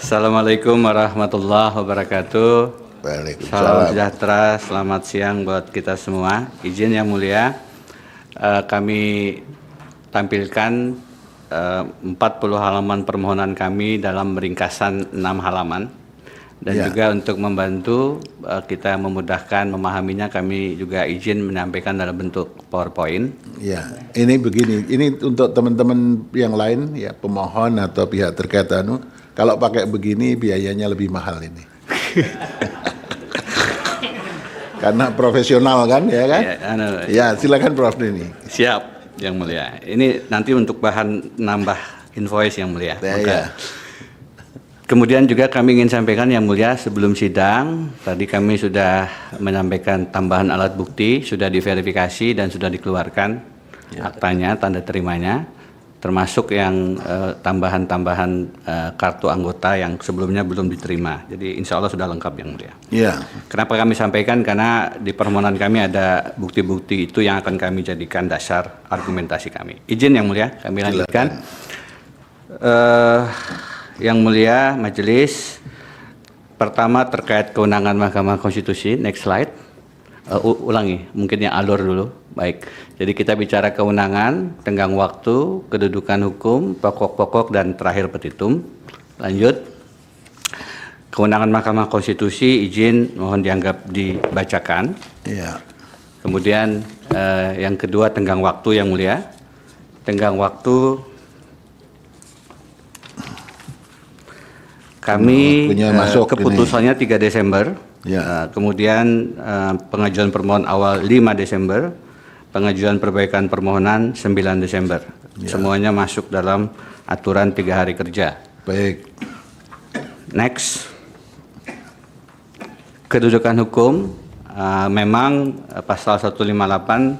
Assalamualaikum warahmatullahi wabarakatuh. Salam sejahtera, selamat siang buat kita semua. Izin yang mulia, kami tampilkan 40 halaman permohonan kami dalam ringkasan 6 halaman. Dan juga untuk membantu kita memudahkan memahaminya, kami juga izin menyampaikan dalam bentuk PowerPoint. Ya, ini begini, ini untuk teman-teman yang lain, ya pemohon atau pihak terkait kalau pakai begini biayanya lebih mahal ini. Karena profesional kan, ya kan? Ya, silakan Prof Denny. Siap, yang mulia. Ini nanti untuk bahan nambah invoice yang mulia. Ya. Kemudian juga kami ingin sampaikan yang mulia, sebelum sidang, tadi kami sudah menyampaikan tambahan alat bukti, sudah diverifikasi dan sudah dikeluarkan aktanya, tanda terimanya, termasuk yang tambahan-tambahan kartu anggota yang sebelumnya belum diterima. Jadi insya Allah sudah lengkap yang mulia. Ya. Kenapa kami sampaikan? Karena di permohonan kami ada bukti-bukti itu yang akan kami jadikan dasar argumentasi kami. Izin yang mulia, kami lanjutkan. Yang mulia majelis, pertama terkait kewenangan Mahkamah Konstitusi, next slide. Ulangi, mungkin yang alur dulu. Baik, jadi kita bicara kewenangan, tenggang waktu, kedudukan hukum, pokok-pokok, dan terakhir petitum. Lanjut. Kewenangan Mahkamah Konstitusi, izin mohon dianggap dibacakan. Iya. Kemudian yang kedua tenggang waktu yang mulia. Tenggang waktu kami keputusannya 3 Desember. Ya. Kemudian pengajuan permohonan awal 5 Desember, pengajuan perbaikan permohonan 9 Desember. Ya. Semuanya masuk dalam aturan 3 hari kerja. Baik. Next. Kedudukan hukum, memang pasal 158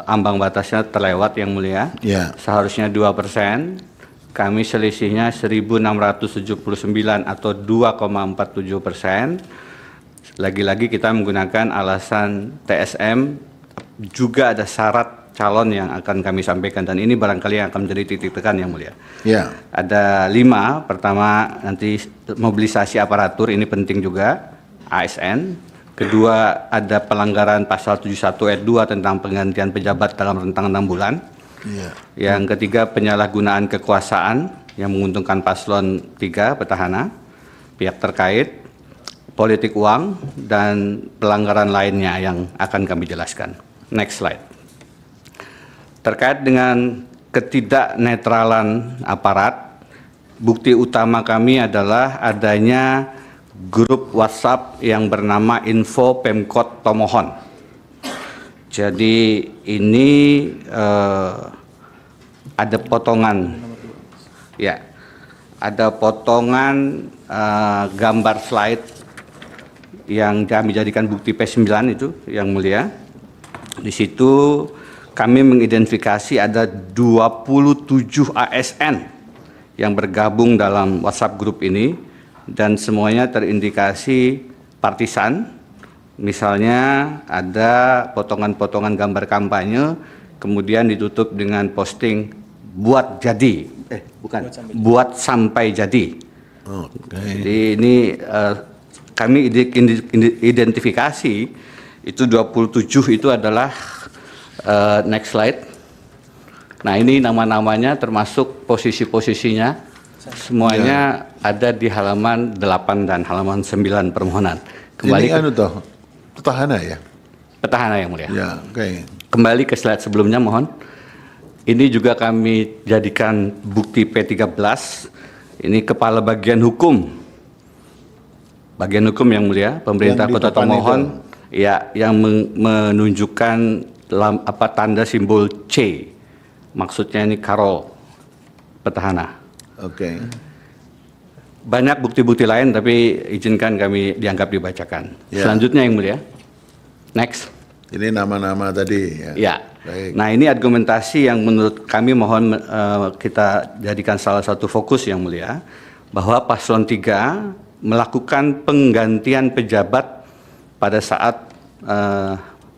ambang batasnya terlewat yang mulia. Ya. Seharusnya 2%. Kami selisihnya 1.679 atau 2,47%. Lagi-lagi kita menggunakan alasan TSM, juga ada syarat calon yang akan kami sampaikan, dan ini barangkali yang akan menjadi titik tekan yang mulia. Ya. Ada 5, pertama nanti mobilisasi aparatur, ini penting juga, ASN. Kedua, ada pelanggaran pasal 71 ayat 2 tentang penggantian pejabat dalam rentang 6 bulan. Ya. Yang ketiga, penyalahgunaan kekuasaan yang menguntungkan paslon 3 petahana, pihak terkait, politik uang, dan pelanggaran lainnya yang akan kami jelaskan. Next slide. Terkait dengan ketidaknetralan aparat, bukti utama kami adalah adanya grup WhatsApp yang bernama Info Pemkot Tomohon. Jadi ini ada potongan, ya, ada potongan gambar slide yang kami jadikan bukti P9 itu yang mulia. Di situ kami mengidentifikasi ada 27 ASN yang bergabung dalam WhatsApp grup ini dan semuanya terindikasi partisan. Misalnya ada potongan-potongan gambar kampanye, kemudian ditutup dengan posting buat jadi, buat sampai jadi. Jadi ini kami identifikasi itu 27 itu adalah next slide. Nah ini nama-namanya termasuk posisi-posisinya, semuanya ada di halaman 8 dan halaman 9 permohonan. Kembali ini petahana ya? Petahana yang mulia. Ya, oke. Kembali ke slide sebelumnya mohon. Ini juga kami jadikan bukti P13. Ini kepala bagian hukum. Bagian hukum yang mulia, pemerintah Kota Tomohon, ya, yang menunjukkan tanda simbol C. Maksudnya ini Karol petahana. Oke. Banyak bukti-bukti lain, tapi izinkan kami dianggap dibacakan. Ya. Selanjutnya yang mulia. Next. Ini nama-nama tadi. Ya. Ya. Baik. Nah ini argumentasi yang menurut kami mohon kita jadikan salah satu fokus yang mulia, bahwa paslon 3 melakukan penggantian pejabat pada saat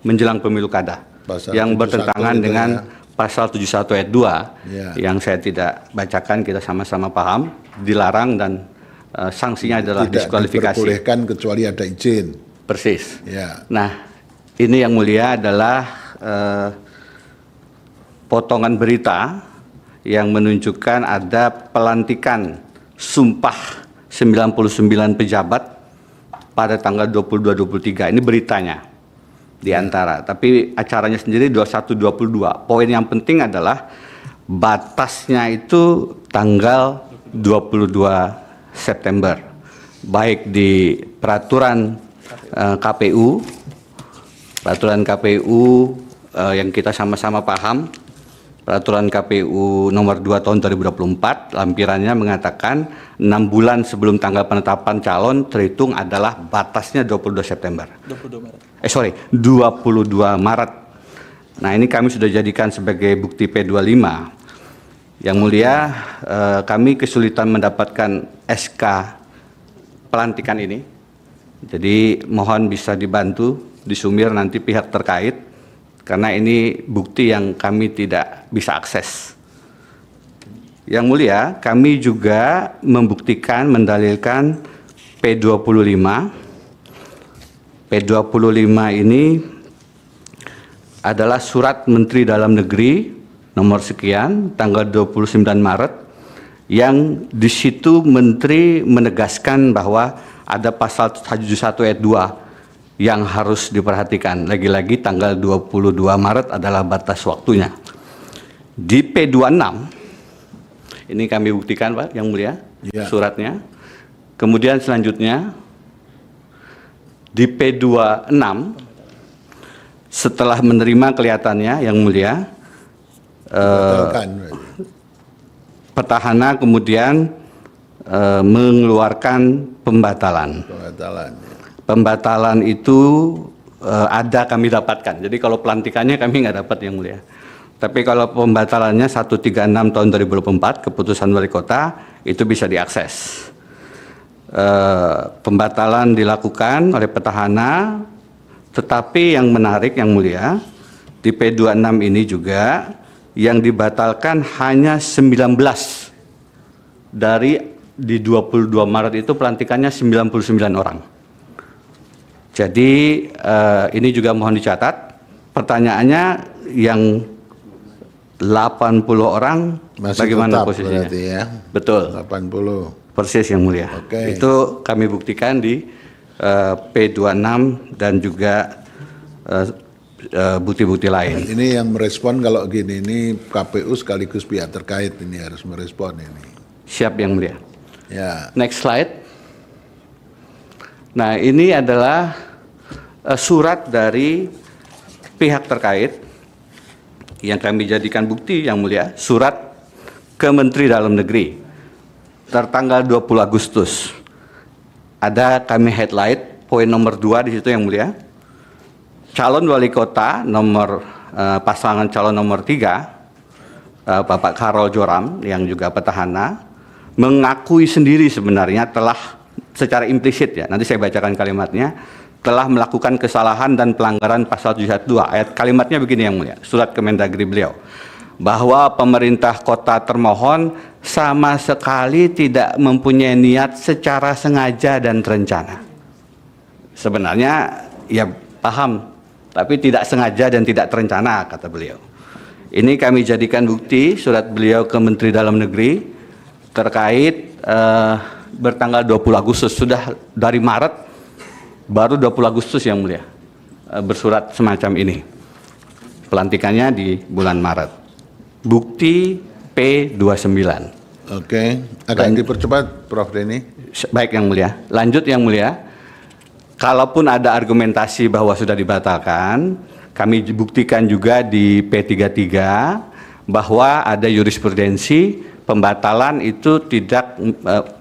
menjelang pemilu kada, yang bertentangan dengan pasal 71 ayat 2 yang saya tidak bacakan, kita sama-sama paham. dilarang dan sanksinya adalah Tidak diskualifikasi. diperbolehkan kecuali ada izin. Persis. Ya. Nah, ini yang mulia adalah potongan berita yang menunjukkan ada pelantikan sumpah 99 pejabat pada tanggal 22-23. Ini beritanya di antara. Tapi acaranya sendiri 21-22. Poin yang penting adalah batasnya itu tanggal 22 September. Baik di peraturan KPU yang kita sama-sama paham, peraturan KPU nomor 2 tahun 2024, lampirannya mengatakan 6 bulan sebelum tanggal penetapan calon terhitung adalah batasnya 22 September. 22 Maret. Nah, ini kami sudah jadikan sebagai bukti P25. Yang mulia, kami kesulitan mendapatkan SK pelantikan ini. Jadi mohon bisa dibantu, disumir nanti pihak terkait, karena ini bukti yang kami tidak bisa akses. Yang mulia, kami juga membuktikan, mendalilkan P25. P25 ini adalah surat Menteri Dalam Negeri nomor sekian, tanggal 29 Maret, yang di situ Menteri menegaskan bahwa ada pasal 171 ayat 2 yang harus diperhatikan. Lagi-lagi tanggal 22 Maret adalah batas waktunya. Di P26, ini kami buktikan Pak, yang mulia, suratnya. Kemudian selanjutnya, di P26, setelah menerima kelihatannya, yang mulia, petahana kemudian mengeluarkan pembatalan. Pembatalan itu ada kami dapatkan. Jadi kalau pelantikannya kami nggak dapat, yang mulia. Tapi kalau pembatalannya 136 tahun 2024 keputusan wali kota itu bisa diakses. Pembatalan dilakukan oleh petahana, tetapi yang menarik, yang mulia, di P26 ini juga yang dibatalkan hanya 19 dari di 22 Maret itu pelantikannya 99 orang. Jadi ini juga mohon dicatat, pertanyaannya yang 80 orang masih bagaimana tetap posisinya? Berarti ya? Betul. 80. Persis, yang mulia. Oke. Itu kami buktikan di P26 dan juga bukti-bukti lain. Ini yang merespon kalau gini, ini KPU sekaligus pihak terkait ini harus merespon ini. Siap, yang mulia. Ya. Next slide. Nah, ini adalah surat dari pihak terkait yang kami jadikan bukti, yang mulia. Surat ke Menteri Dalam Negeri tertanggal 20 Agustus. Ada kami highlight poin nomor 2 di situ, yang mulia. Calon wali kota nomor pasangan calon nomor 3, Bapak Karol Joram yang juga petahana, mengakui sendiri sebenarnya telah secara implisit, ya, nanti saya bacakan kalimatnya, telah melakukan kesalahan dan pelanggaran pasal 712. Ayat kalimatnya begini, yang mulia, surat Kemendagri beliau, bahwa pemerintah kota termohon sama sekali tidak mempunyai niat secara sengaja dan terencana. Sebenarnya ya paham, tapi tidak sengaja dan tidak terencana, kata beliau. Ini kami jadikan bukti surat beliau ke Menteri Dalam Negeri terkait bertanggal 20 Agustus, sudah dari Maret, baru 20 Agustus, yang mulia, bersurat semacam ini. Pelantikannya di bulan Maret. Bukti P29. Oke, agak dipercepat Prof. Denny. Baik, yang mulia. Lanjut, yang mulia. Kalaupun ada argumentasi bahwa sudah dibatalkan, kami buktikan juga di P33 bahwa ada jurisprudensi pembatalan itu tidak,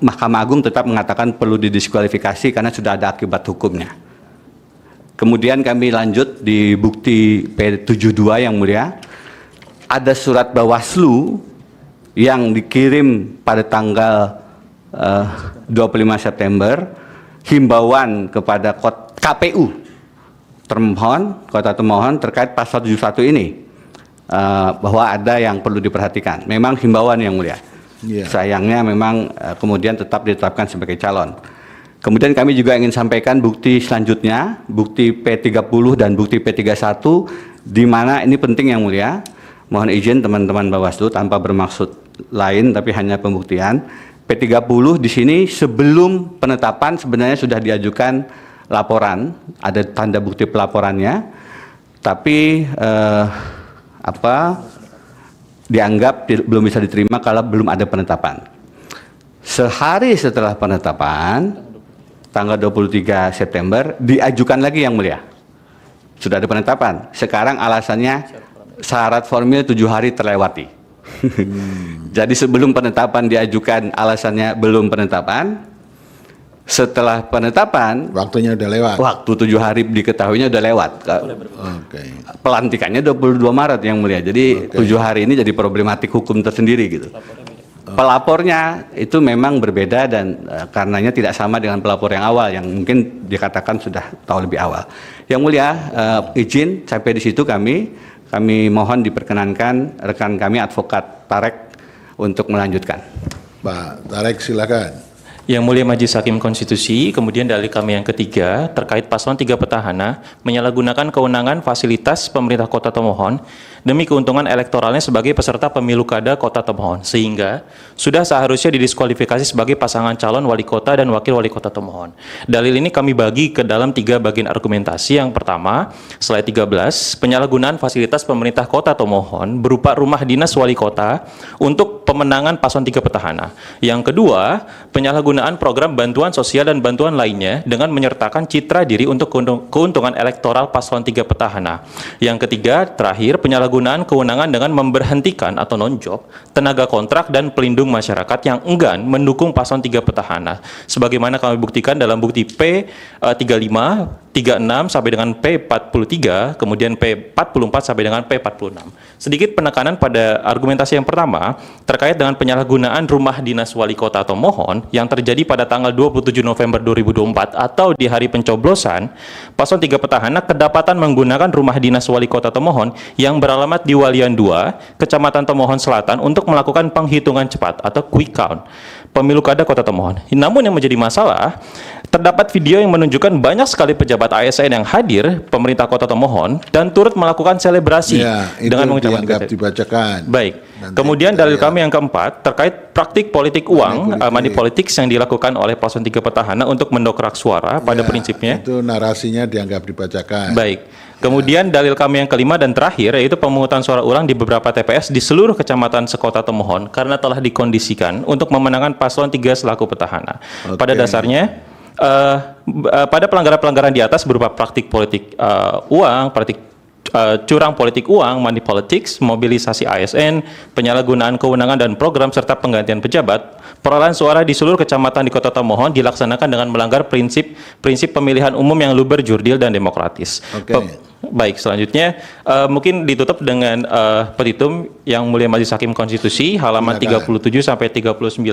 Mahkamah Agung tetap mengatakan perlu didiskualifikasi karena sudah ada akibat hukumnya. Kemudian kami lanjut di bukti P72, yang mulia. Ada surat Bawaslu yang dikirim pada tanggal 25 September, himbauan kepada KPU termohon, kota termohon terkait pasal 71 ini, bahwa ada yang perlu diperhatikan. Memang himbauan, yang mulia. Sayangnya memang kemudian tetap ditetapkan sebagai calon. Kemudian kami juga ingin sampaikan bukti selanjutnya, bukti P30 dan bukti P31, di mana ini penting yang mulia. Mohon izin teman-teman Bawaslu tanpa bermaksud lain tapi hanya pembuktian. P30 di sini sebelum penetapan sebenarnya sudah diajukan laporan, ada tanda bukti pelaporannya, tapi dianggap belum bisa diterima kalau belum ada penetapan. Sehari setelah penetapan, tanggal 23 September, diajukan lagi yang mulia. Sudah ada penetapan. Sekarang alasannya syarat formil 7 hari terlewati. Jadi sebelum penetapan diajukan alasannya belum penetapan. Setelah penetapan, waktunya udah lewat. Waktu 7 hari diketahuinya udah lewat. Pelantikannya 22 Maret yang mulia. Jadi 7 hari ini jadi problematik hukum tersendiri gitu. Pelapornya itu memang berbeda dan karenanya tidak sama dengan pelapor yang awal yang mungkin dikatakan sudah tahu lebih awal. Yang mulia, izin sampai di situ kami mohon diperkenankan rekan kami advokat Tarek untuk melanjutkan. Pak Tarek silakan. Yang mulia Majelis Hakim Konstitusi, kemudian dalil kami yang ketiga terkait paslon 3 petahana menyalahgunakan kewenangan fasilitas pemerintah kota termohon demi keuntungan elektoralnya sebagai peserta pemilu kada kota termohon, sehingga sudah seharusnya didiskualifikasi sebagai pasangan calon wali kota dan wakil wali kota termohon. Dalil ini kami bagi ke dalam 3 bagian argumentasi. Yang pertama, slide 13, penyalahgunaan fasilitas pemerintah kota termohon berupa rumah dinas wali kota untuk pemenangan paslon 3 petahana. Yang kedua, penyalahgunaan program bantuan sosial dan bantuan lainnya dengan menyertakan citra diri untuk keuntungan elektoral paslon 3 petahana. Yang ketiga, terakhir, penyalahgunaan kewenangan dengan memberhentikan atau non-job tenaga kontrak dan pelindung masyarakat yang enggan mendukung paslon 3 petahana. Sebagaimana kami buktikan dalam bukti P35, 36 sampai dengan P43, kemudian P44 sampai dengan P46. Sedikit penekanan pada argumentasi yang pertama terkait dengan penyalahgunaan rumah dinas wali kota atau mohon yang terjadi pada tanggal 27 November 2024 atau di hari pencoblosan, paslon 3 petahana kedapatan menggunakan rumah dinas wali kota atau mohon yang beralamat di Walian 2, Kecamatan Tomohon Selatan untuk melakukan penghitungan cepat atau quick count pemilu kada kota Tomohon. Namun yang menjadi masalah, terdapat video yang menunjukkan banyak sekali pejabat ASN yang hadir pemerintah kota Tomohon dan turut melakukan selebrasi dengan mengucapkan dibacakan. Baik. Kemudian dalil kami yang keempat terkait praktik politik uang, money politics yang dilakukan oleh paslon 3 petahana untuk mendokrak suara pada prinsipnya. Itu narasinya dianggap dibacakan. Baik. Kemudian dalil kami yang kelima dan terakhir yaitu pemungutan suara ulang di beberapa TPS di seluruh kecamatan sekota Tomohon karena telah dikondisikan untuk memenangkan paslon 3 selaku petahana. Pada dasarnya pada pelanggaran-pelanggaran di atas berupa praktik politik uang, praktik curang politik uang, money politics, mobilisasi ASN, penyalahgunaan kewenangan dan program serta penggantian pejabat, perolehan suara di seluruh kecamatan di Kota Tomohon dilaksanakan dengan melanggar prinsip pemilihan umum yang luber, jurdil dan demokratis. Baik, selanjutnya mungkin ditutup dengan petitum yang mulia Majelis Hakim Konstitusi halaman 37 sampai 39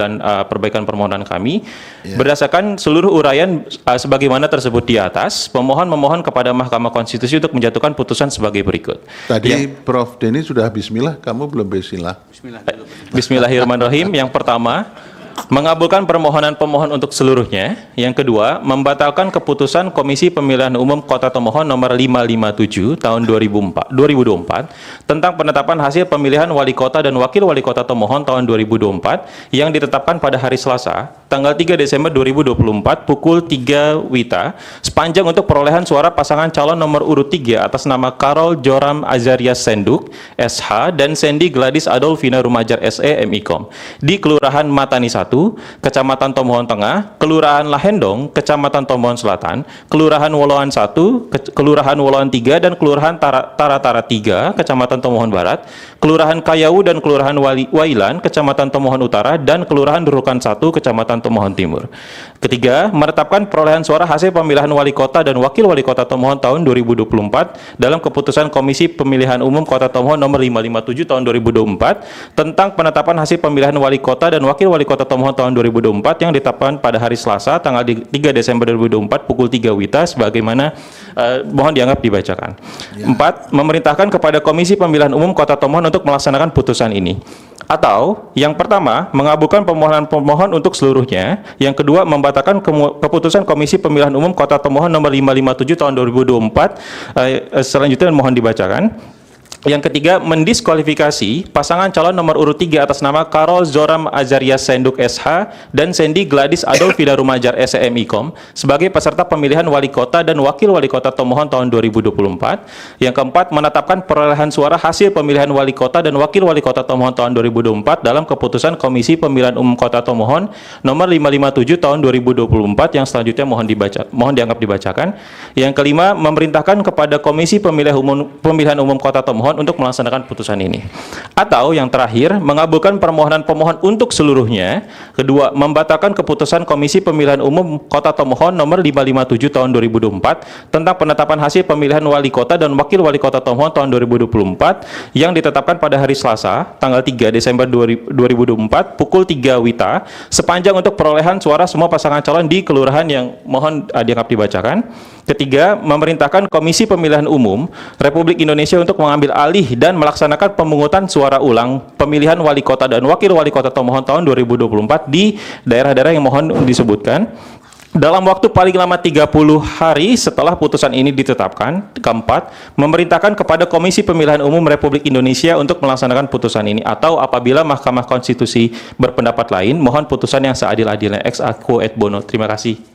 perbaikan permohonan kami. Berdasarkan seluruh uraian sebagaimana tersebut di atas, pemohon memohon kepada Mahkamah Konstitusi untuk menjatuhkan putusan sebagai berikut. Tadi Prof Denny sudah bismillah, kamu belum bismillah. Bismillahirrahmanirrahim. Yang pertama, mengabulkan permohonan pemohon untuk seluruhnya. Yang kedua, membatalkan keputusan Komisi Pemilihan Umum Kota Tomohon nomor 557 tahun 2024 tentang penetapan hasil pemilihan wali kota dan wakil wali kota Tomohon tahun 2024 yang ditetapkan pada hari Selasa, tanggal 3 Desember 2024 pukul 3 WITA sepanjang untuk perolehan suara pasangan calon nomor urut 3 atas nama Karol Joram Azarias Senduk, SH, dan Sandy Gladys Adolfina Rumajar SE, MIKOM di Kelurahan Matani 1, Kecamatan Tomohon Tengah, Kelurahan Lahendong, Kecamatan Tomohon Selatan, Kelurahan Woloan 1, Kelurahan Woloan 3, dan Kelurahan Tara-Tara 3, Kecamatan Tomohon Barat, Kelurahan Kayawu dan Kelurahan Wailan, Kecamatan Tomohon Utara, dan Kelurahan Durukan 1, Kecamatan Tomohon Timur. Ketiga, menetapkan perolehan suara hasil pemilihan wali kota dan wakil wali kota Tomohon tahun 2024 dalam keputusan Komisi Pemilihan Umum Kota Tomohon nomor 557 tahun 2024 tentang penetapan hasil pemilihan wali kota dan wakil wali kota Tomohon tahun 2024 yang ditetapkan pada hari Selasa tanggal 3 Desember 2024 pukul 3 WITA sebagaimana mohon dianggap dibacakan. 4. Memerintahkan kepada Komisi Pemilihan Umum Kota Tomohon untuk melaksanakan putusan ini. Atau yang pertama, mengabulkan permohonan pemohon untuk seluruhnya. Yang kedua, membatalkan keputusan Komisi Pemilihan Umum Kota Tomohon nomor 557 tahun 2024. Selanjutnya mohon dibacakan. Yang ketiga, mendiskualifikasi pasangan calon nomor urut 3 atas nama Karol Zoram Azarias Senduk SH dan Sandy Gladys Adolf Rumajar SEMIKOM sebagai peserta pemilihan wali kota dan wakil wali kota Tomohon tahun 2024. Yang keempat, menetapkan perolehan suara hasil pemilihan wali kota dan wakil wali kota Tomohon tahun 2024 dalam keputusan Komisi Pemilihan Umum Kota Tomohon nomor 557 tahun 2024 yang selanjutnya mohon dianggap dibacakan. Yang kelima, memerintahkan kepada Komisi Pemilihan Umum Kota Tomohon untuk melaksanakan putusan ini. Atau yang terakhir, mengabulkan permohonan pemohon untuk seluruhnya. Kedua, membatalkan keputusan Komisi Pemilihan Umum Kota Tomohon nomor 557 tahun 2024 tentang penetapan hasil pemilihan wali kota dan wakil wali kota Tomohon tahun 2024 yang ditetapkan pada hari Selasa, tanggal 3 Desember 2024 pukul 3 WITA sepanjang untuk perolehan suara semua pasangan calon di kelurahan yang mohon dianggap dibacakan. Ketiga, memerintahkan Komisi Pemilihan Umum Republik Indonesia untuk mengambil alih dan melaksanakan pemungutan suara ulang pemilihan wali kota dan wakil wali kota Tomohon tahun 2024 di daerah-daerah yang mohon disebutkan dalam waktu paling lama 30 hari setelah putusan ini ditetapkan. Keempat, memerintahkan kepada Komisi Pemilihan Umum Republik Indonesia untuk melaksanakan putusan ini, atau apabila Mahkamah Konstitusi berpendapat lain, mohon putusan yang seadil-adilnya ex aequo et bono. Terima kasih.